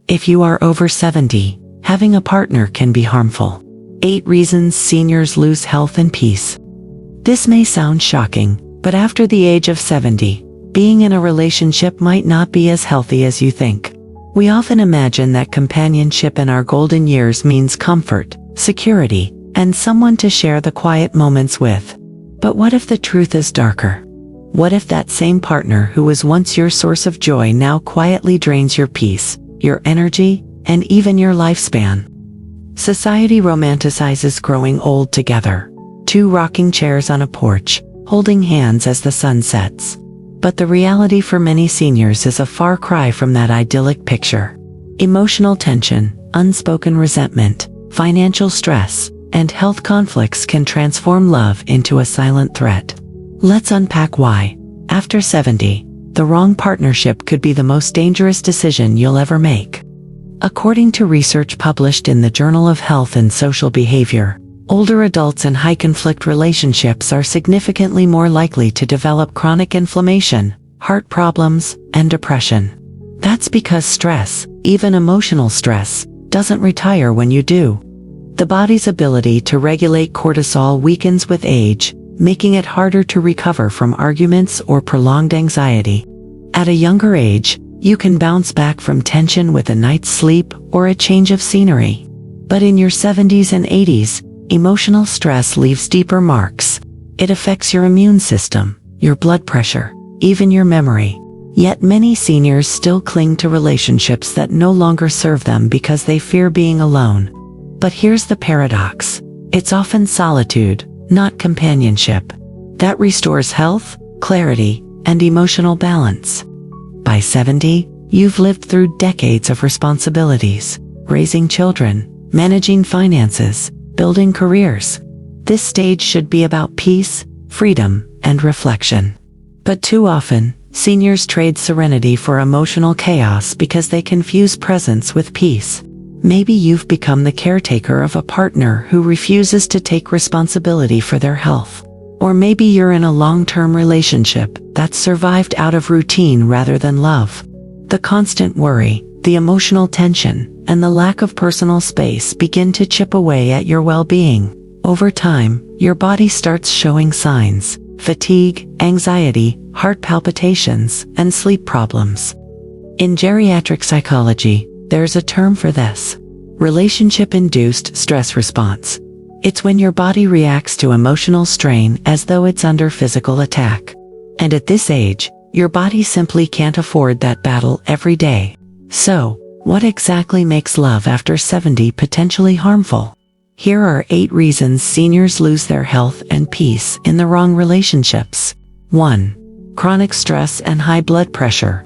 If you are over 70, having a partner can be harmful. 8 reasons seniors lose health and peace. This may sound shocking, but after the age of 70, being in a relationship might not be as healthy as you think. We often imagine that companionship in our golden years means comfort, security, and someone to share the quiet moments with. But what if the truth is darker? What if that same partner who was once your source of joy now quietly drains your peace, your energy, and even your lifespan? Society romanticizes growing old together. 2 rocking chairs on a porch, holding hands as the sun sets. But the reality for many seniors is a far cry from that idyllic picture. Emotional tension, unspoken resentment, financial stress, and health conflicts can transform love into a silent threat. Let's unpack why. After 70, the wrong partnership could be the most dangerous decision you'll ever make. According to research published in the Journal of Health and Social Behavior, older adults in high-conflict relationships are significantly more likely to develop chronic inflammation, heart problems, and depression. That's because stress, even emotional stress, doesn't retire when you do. The body's ability to regulate cortisol weakens with age, making it harder to recover from arguments or prolonged anxiety. At a younger age, you can bounce back from tension with a night's sleep or a change of scenery. But in your 70s and 80s, emotional stress leaves deeper marks. It affects your immune system, your blood pressure, even your memory. Yet many seniors still cling to relationships that no longer serve them because they fear being alone. But here's the paradox. It's often solitude, not companionship, that restores health, clarity, and emotional balance. By 70, you've lived through decades of responsibilities, raising children, managing finances, building careers. This stage should be about peace, freedom, and reflection. But too often, seniors trade serenity for emotional chaos because they confuse presence with peace. Maybe you've become the caretaker of a partner who refuses to take responsibility for their health. Or maybe you're in a long-term relationship that's survived out of routine rather than love. The constant worry, the emotional tension, and the lack of personal space begin to chip away at your well-being. Over time, your body starts showing signs: fatigue, anxiety, heart palpitations, and sleep problems. In geriatric psychology, there's a term for this: relationship-induced stress response. It's when your body reacts to emotional strain as though it's under physical attack. And at this age, your body simply can't afford that battle every day. So, what exactly makes love after 70 potentially harmful? Here are 8 reasons seniors lose their health and peace in the wrong relationships. 1. Chronic stress and high blood pressure.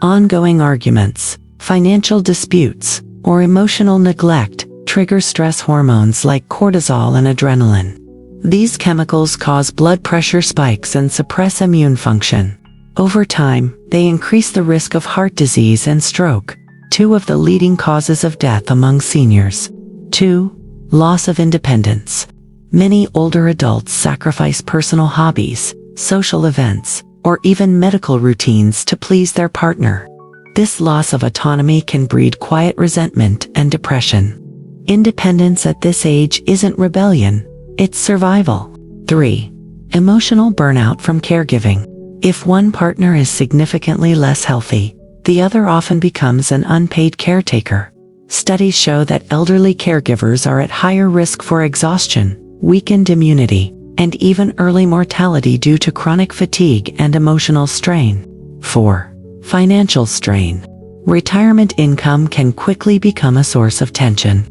Ongoing arguments, financial disputes, or emotional neglect trigger stress hormones like cortisol and adrenaline. These chemicals cause blood pressure spikes and suppress immune function. Over time, they increase the risk of heart disease and stroke, 2 of the leading causes of death among seniors. 2. Loss of independence. Many older adults sacrifice personal hobbies, social events, or even medical routines to please their partner. This loss of autonomy can breed quiet resentment and depression. Independence at this age isn't rebellion, it's survival. 3. Emotional burnout from caregiving. If one partner is significantly less healthy, the other often becomes an unpaid caretaker. Studies show that elderly caregivers are at higher risk for exhaustion, weakened immunity, and even early mortality due to chronic fatigue and emotional strain. 4. Financial strain. Retirement income can quickly become a source of tension.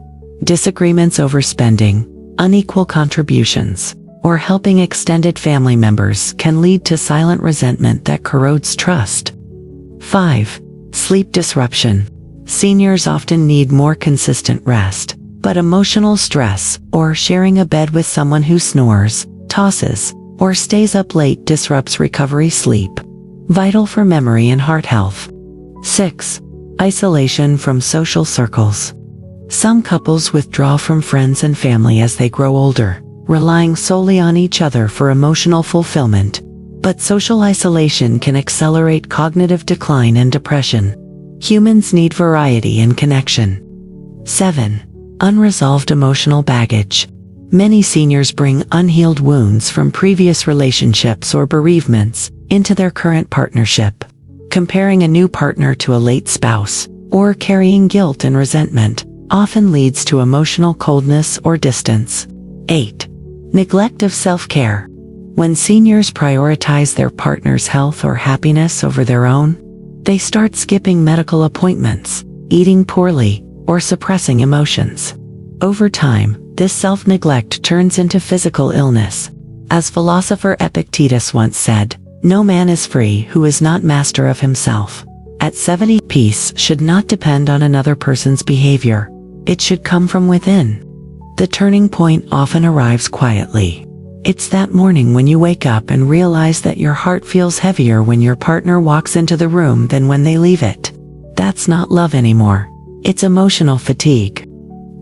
Disagreements over spending, unequal contributions, or helping extended family members can lead to silent resentment that corrodes trust. 5. Sleep disruption. Seniors often need more consistent rest, but emotional stress, or sharing a bed with someone who snores, tosses, or stays up late disrupts recovery sleep, vital for memory and heart health. 6. Isolation from social circles. Some couples withdraw from friends and family as they grow older, relying solely on each other for emotional fulfillment. But social isolation can accelerate cognitive decline and depression. Humans need variety and connection. 7. Unresolved emotional baggage. Many seniors bring unhealed wounds from previous relationships or bereavements into their current partnership. Comparing a new partner to a late spouse, or carrying guilt and resentment, often leads to emotional coldness or distance. 8. Neglect of self-care. When seniors prioritize their partner's health or happiness over their own, they start skipping medical appointments, eating poorly, or suppressing emotions. Over time, this self-neglect turns into physical illness. As philosopher Epictetus once said, "No man is free who is not master of himself." At 70, peace should not depend on another person's behavior. It should come from within. The turning point often arrives quietly. It's that morning when you wake up and realize that your heart feels heavier when your partner walks into the room than when they leave it. That's not love anymore. It's emotional fatigue.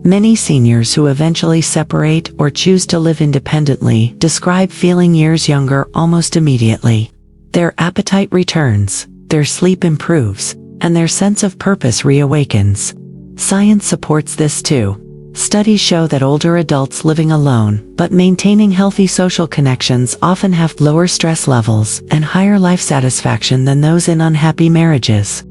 Many seniors who eventually separate or choose to live independently describe feeling years younger almost immediately. Their appetite returns, their sleep improves, and their sense of purpose reawakens. Science supports this too. Studies show that older adults living alone but maintaining healthy social connections often have lower stress levels and higher life satisfaction than those in unhappy marriages.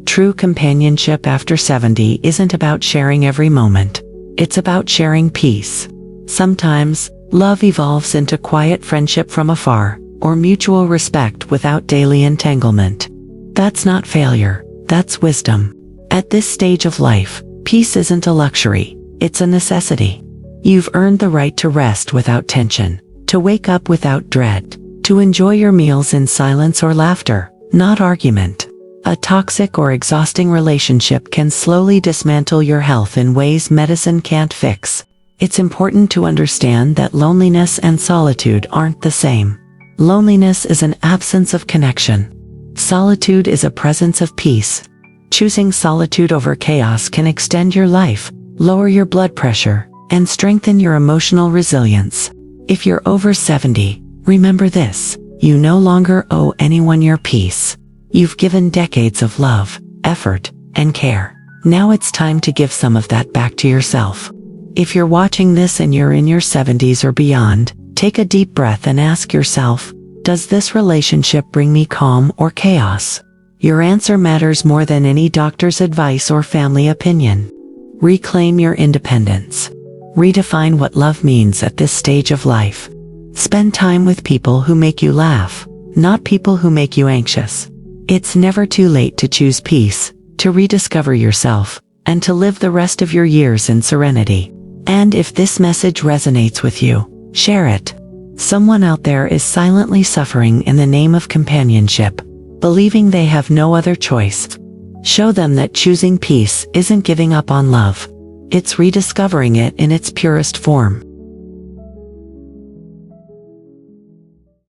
True companionship after 70 isn't about sharing every moment. It's about sharing peace. Sometimes, love evolves into quiet friendship from afar, or mutual respect without daily entanglement. That's not failure, that's wisdom. At this stage of life, peace isn't a luxury, it's a necessity. You've earned the right to rest without tension, to wake up without dread, to enjoy your meals in silence or laughter, not argument. A toxic or exhausting relationship can slowly dismantle your health in ways medicine can't fix. It's important to understand that loneliness and solitude aren't the same. Loneliness is an absence of connection. Solitude is a presence of peace. Choosing solitude over chaos can extend your life, lower your blood pressure, and strengthen your emotional resilience. If you're over 70, remember this: you no longer owe anyone your peace. You've given decades of love, effort, and care. Now it's time to give some of that back to yourself. If you're watching this and you're in your 70s or beyond, take a deep breath and ask yourself, does this relationship bring me calm or chaos? Your answer matters more than any doctor's advice or family opinion. Reclaim your independence. Redefine what love means at this stage of life. Spend time with people who make you laugh, not people who make you anxious. It's never too late to choose peace, to rediscover yourself, and to live the rest of your years in serenity. And if this message resonates with you, share it. Someone out there is silently suffering in the name of companionship, believing they have no other choice. Show them that choosing peace isn't giving up on love. It's rediscovering it in its purest form.